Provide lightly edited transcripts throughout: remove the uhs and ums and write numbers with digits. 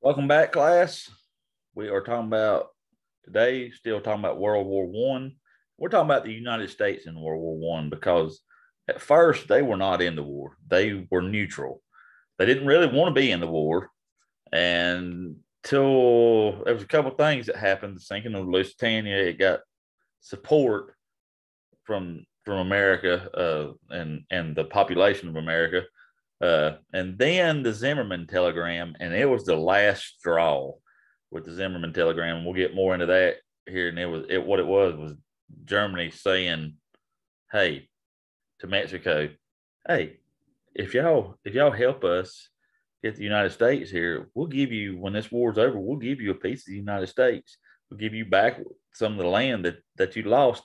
Welcome back, class. We are talking about today, still talking about World War One. We're talking about the United States in World War One because at first they were not in the war. They were neutral. They didn't really want to be in the war. And till there was a couple of things that happened. The sinking of Lusitania, it got support from America and the population of America. And then the Zimmerman telegram, and it was the last straw with the Zimmerman telegram. We'll get more into that here. And what it was Germany saying, "Hey," to Mexico, "Hey, if y'all help us get the United States here, we'll give you, when this war's over, we'll give you a piece of the United States. We'll give you back some of the land that you lost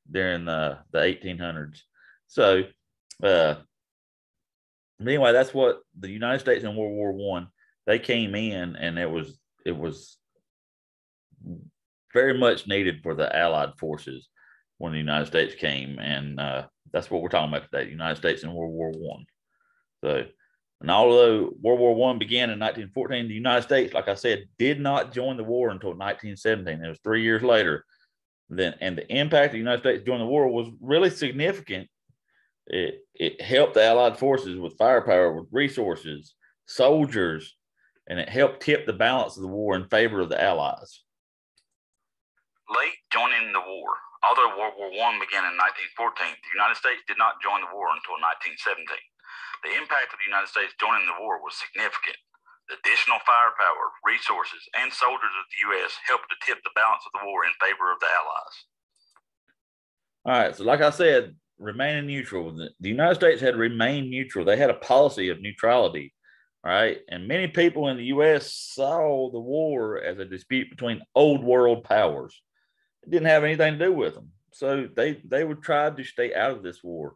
during the 1800s." So, anyway, that's what the United States in World War One. They came in, and it was very much needed for the Allied forces when the United States came, and that's what we're talking about today: the United States in World War One. So, and although World War One began in 1914, the United States, like I said, did not join the war until 1917. It was 3 years later. And the impact of the United States joining the war was really significant. It helped the Allied forces with firepower, with resources, soldiers, and it helped tip the balance of the war in favor of the Allies. Late joining the war. Although World War I began in 1914, the United States did not join the war until 1917. The impact of the United States joining the war was significant. The additional firepower, resources, and soldiers of the U.S. helped to tip the balance of the war in favor of the Allies. All right, so like I said, remaining neutral. The United States had remained neutral. They had a policy of neutrality, right? And many people in the U.S. saw the war as a dispute between old world powers. It didn't have anything to do with them. So they would try to stay out of this war.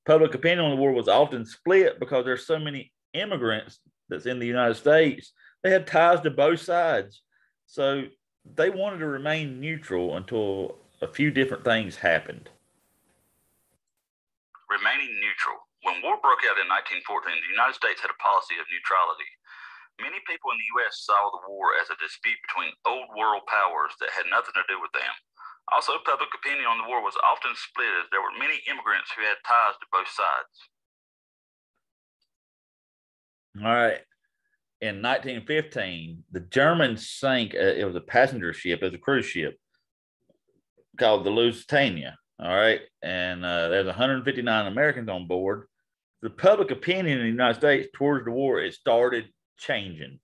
Public opinion on the war was often split because there's so many immigrants that's in the United States. They had ties to both sides. So they wanted to remain neutral until a few different things happened. Remaining neutral. When war broke out in 1914, the United States had a policy of neutrality. Many people in the U.S. saw the war as a dispute between old world powers that had nothing to do with them. Also, public opinion on the war was often split as there were many immigrants who had ties to both sides. All right. In 1915, the Germans sank, it was a passenger ship, it was a cruise ship called the Lusitania. All right. And there's 159 Americans on board. The public opinion in the United States towards the war, it started changing.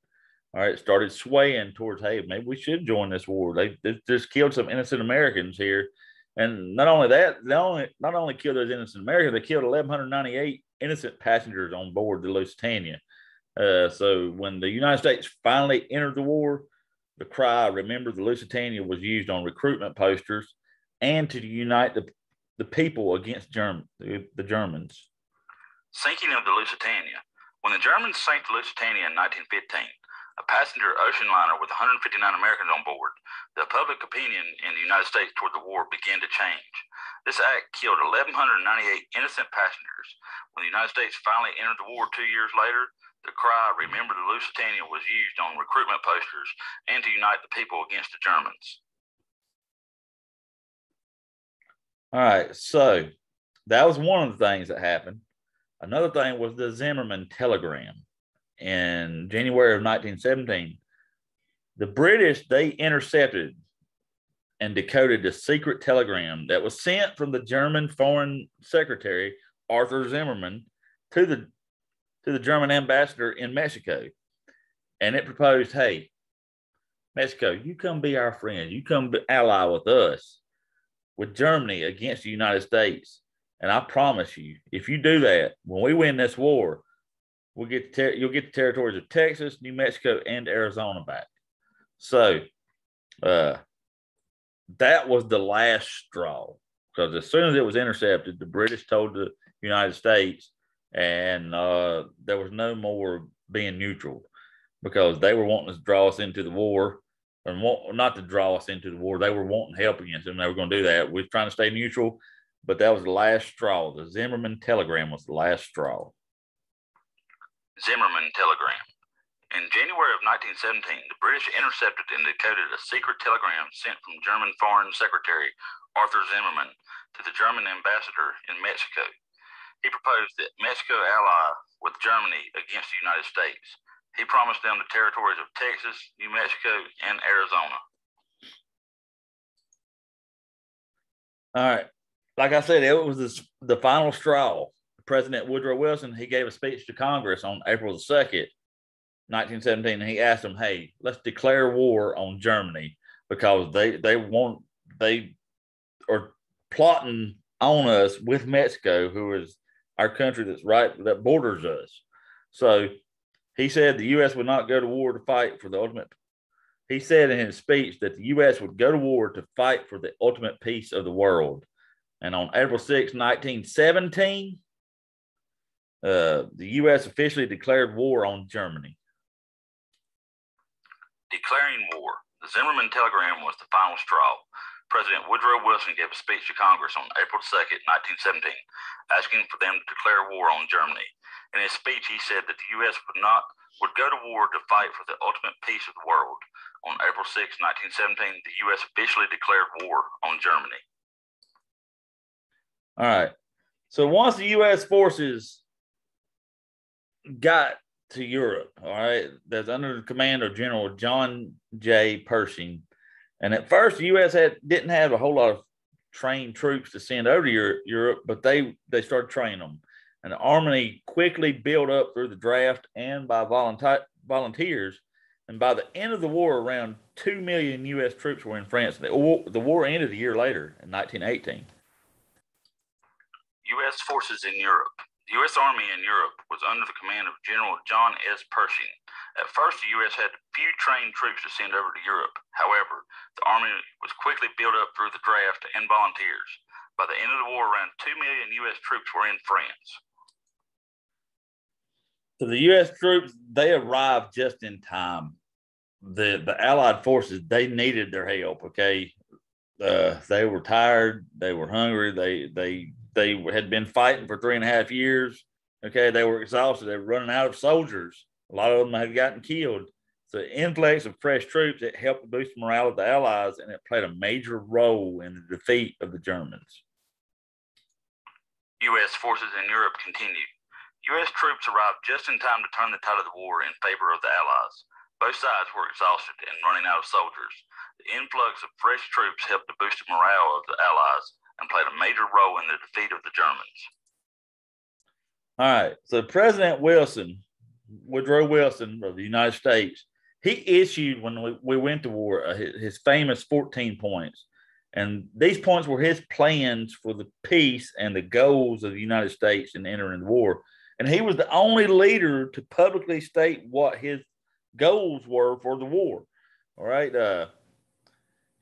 All right. It started swaying towards, hey, maybe we should join this war. They just killed some innocent Americans here. And not only that, not only killed those innocent Americans, they killed 1,198 innocent passengers on board the Lusitania. So when the United States finally entered the war, the cry, "Remember the Lusitania," was used on recruitment posters and to unite the people against the Germans. Sinking of the Lusitania. When the Germans sank the Lusitania in 1915, a passenger ocean liner with 159 Americans on board, the public opinion in the United States toward the war began to change. This act killed 1,198 innocent passengers. When the United States finally entered the war 2 years later, the cry, "Remember the Lusitania," was used on recruitment posters and to unite the people against the Germans. All right, so that was one of the things that happened. Another thing was the Zimmerman telegram. In January of 1917, the British, they intercepted and decoded a secret telegram that was sent from the German Foreign Secretary, Arthur Zimmerman, to the German ambassador in Mexico. And it proposed, hey, Mexico, you come be our friend. You come ally with us, with Germany against the United States. And I promise you, if you do that, when we win this war, you'll get the territories of Texas, New Mexico, and Arizona back. So that was the last straw, because as soon as it was intercepted, the British told the United States, and there was no more being neutral, because they were wanting to draw us into the war, and not to draw us into the war. They were wanting help against them. They were going to do that. We were trying to stay neutral, but that was the last straw. The Zimmerman telegram was the last straw. Zimmerman telegram. In January of 1917, the British intercepted and decoded a secret telegram sent from German Foreign Secretary Arthur Zimmerman to the German ambassador in Mexico. He proposed that Mexico ally with Germany against the United States. He promised them the territories of Texas, New Mexico, and Arizona. All right. Like I said, it was the final straw. President Woodrow Wilson, he gave a speech to Congress on April the 2nd, 1917, and he asked them, hey, let's declare war on Germany because they are plotting on us with Mexico, who is our country that borders us. So he said the U.S. would not go to war to fight for the ultimate. He said in his speech that the U.S. would go to war to fight for the ultimate peace of the world. And on April 6, 1917, the U.S. officially declared war on Germany. Declaring war. The Zimmerman telegram was the final straw. President Woodrow Wilson gave a speech to Congress on April 2nd, 1917, asking for them to declare war on Germany. In his speech, he said that the U.S. would go to war to fight for the ultimate peace of the world. On April 6, 1917, the U.S. officially declared war on Germany. All right. So once the U.S. forces got to Europe, all right, that's under the command of General John J. Pershing. And at first, the U.S. didn't have a whole lot of trained troops to send over to Europe, but they started training them. And the army quickly built up through the draft and by volunteers. And by the end of the war, around 2 million U.S. troops were in France. The war ended a year later in 1918. U.S. forces in Europe. The U.S. Army in Europe was under the command of General John S. Pershing. At first, the U.S. had few trained troops to send over to Europe. However, the Army was quickly built up through the draft and volunteers. By the end of the war, around 2 million U.S. troops were in France. So the U.S. troops, they arrived just in time. The Allied forces, they needed their help, okay? They were tired. They were hungry. They had been fighting for 3.5 years. Okay, they were exhausted. They were running out of soldiers. A lot of them had gotten killed. So the influx of fresh troops, it helped boost the morale of the Allies, and it played a major role in the defeat of the Germans. U.S. forces in Europe continued. U.S. troops arrived just in time to turn the tide of the war in favor of the Allies. Both sides were exhausted and running out of soldiers. The influx of fresh troops helped to boost the morale of the Allies and played a major role in the defeat of the Germans. All right. So President Woodrow Wilson of the United States, he issued, when we went to war, his famous 14 points. And these points were his plans for the peace and the goals of the United States in entering the war. And he was the only leader to publicly state what his goals were for the war. All right.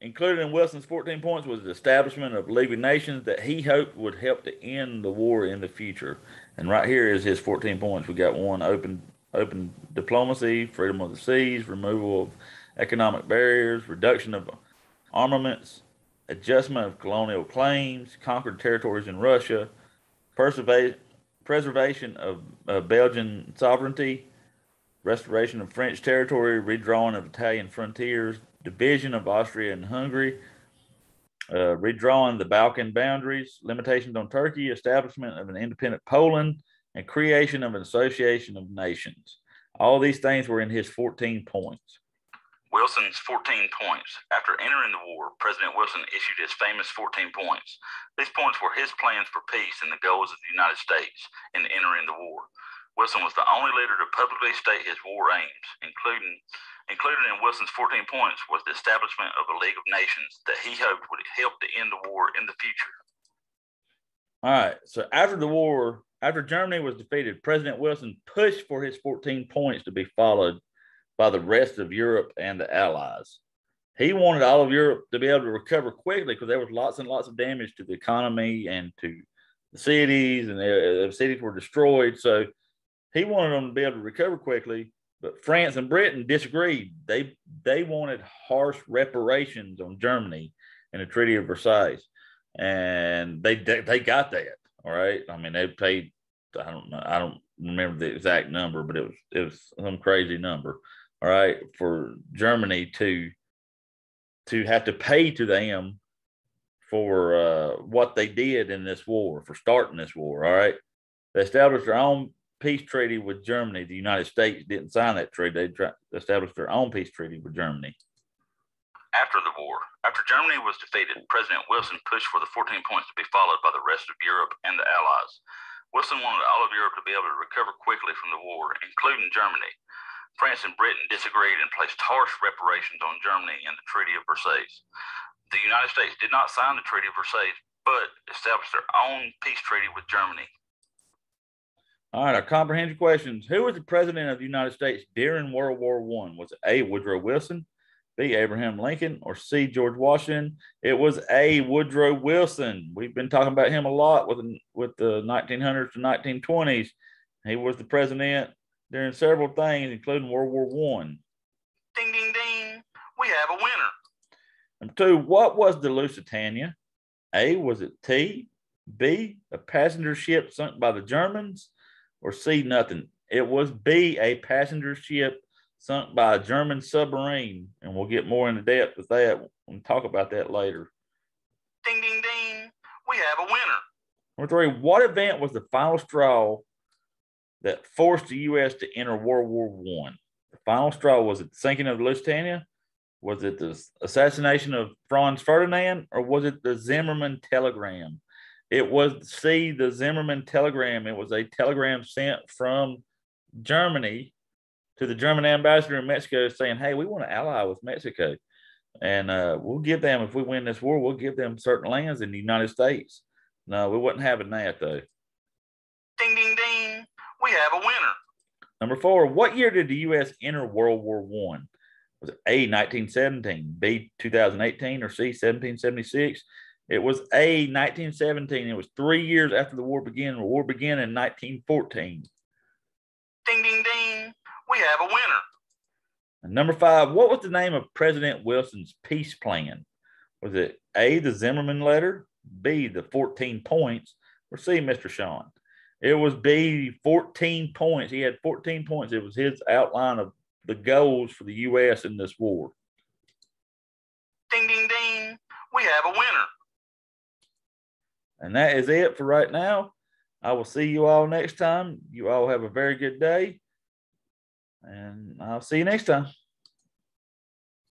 Included in Wilson's 14 points was the establishment of League of Nations that he hoped would help to end the war in the future. And right here is his 14 points. We got one: open diplomacy, freedom of the seas, removal of economic barriers, reduction of armaments, adjustment of colonial claims, conquered territories in Russia, preservation of Belgian sovereignty, restoration of French territory, redrawing of Italian frontiers, division of Austria and Hungary, redrawing the Balkan boundaries, limitations on Turkey, establishment of an independent Poland, and creation of an association of nations. All these things were in his 14 points. Wilson's 14 points. After entering the war, President Wilson issued his famous 14 points. These points were his plans for peace and the goals of the United States in entering the war. Wilson was the only leader to publicly state his war aims. Included in Wilson's 14 points was the establishment of a League of Nations that he hoped would help to end the war in the future. All right. So after the war, after Germany was defeated, President Wilson pushed for his 14 points to be followed by the rest of Europe and the Allies. He wanted all of Europe to be able to recover quickly because there was lots and lots of damage to the economy and to the cities, and the cities were destroyed. So he wanted them to be able to recover quickly, but France and Britain disagreed. They wanted harsh reparations on Germany in the Treaty of Versailles, and they got that. All right. I mean, they paid, I don't know. remember the exact number, but it was some crazy number. All right, for Germany to have to pay to them for what they did in this war, for starting this war. All right, they established their own peace treaty with Germany. The United States didn't sign that treaty. They established their own peace treaty with Germany. After the war, after Germany was defeated, President Wilson pushed for the 14 points to be followed by the rest of Europe and the Allies. Wilson wanted all of Europe to be able to recover quickly from the war, including Germany. France and Britain disagreed and placed harsh reparations on Germany in the Treaty of Versailles. The United States did not sign the Treaty of Versailles, but established their own peace treaty with Germany. All right, our comprehension questions. Who was the president of the United States during World War I? Was it A, Woodrow Wilson, B, Abraham Lincoln, or C, George Washington? It was A, Woodrow Wilson. We've been talking about him a lot with the 1900s to 1920s. He was the president during several things, including World War I. Ding, ding, ding. We have a winner. Number 2, what was the Lusitania? A, was it T, B, a passenger ship sunk by the Germans, or C, nothing? It was B, a passenger ship sunk by a German submarine, and we'll get more into depth with that and talk about that later. Ding, ding, ding. We have a winner. Number 3, what event was the final straw that forced the U.S. to enter World War I? The final straw, was it the sinking of the Lusitania? Was it the assassination of Franz Ferdinand, or was it the Zimmerman telegram? It was C, the Zimmerman telegram. It was a telegram sent from Germany to the German ambassador in Mexico saying, hey, we want to ally with Mexico. And we'll give them, if we win this war, we'll give them certain lands in the United States. No, we wasn't having that, though. Ding, ding, ding. We have a winner. Number 4, what year did the U.S. enter World War I? Was it A, 1917, B, 2018, or C, 1776? It was A, 1917. It was 3 years after the war began. The war began in 1914. Ding, ding, ding. We have a winner. And number 5, what was the name of President Wilson's peace plan? Was it A, the Zimmerman letter, B, the 14 points, or C, Mr. Sean? It was B, 14 points. He had 14 points. It was his outline of the goals for the U.S. in this war. Ding, ding, ding. We have a winner. And that is it for right now. I will see you all next time. You all have a very good day. And I'll see you next time.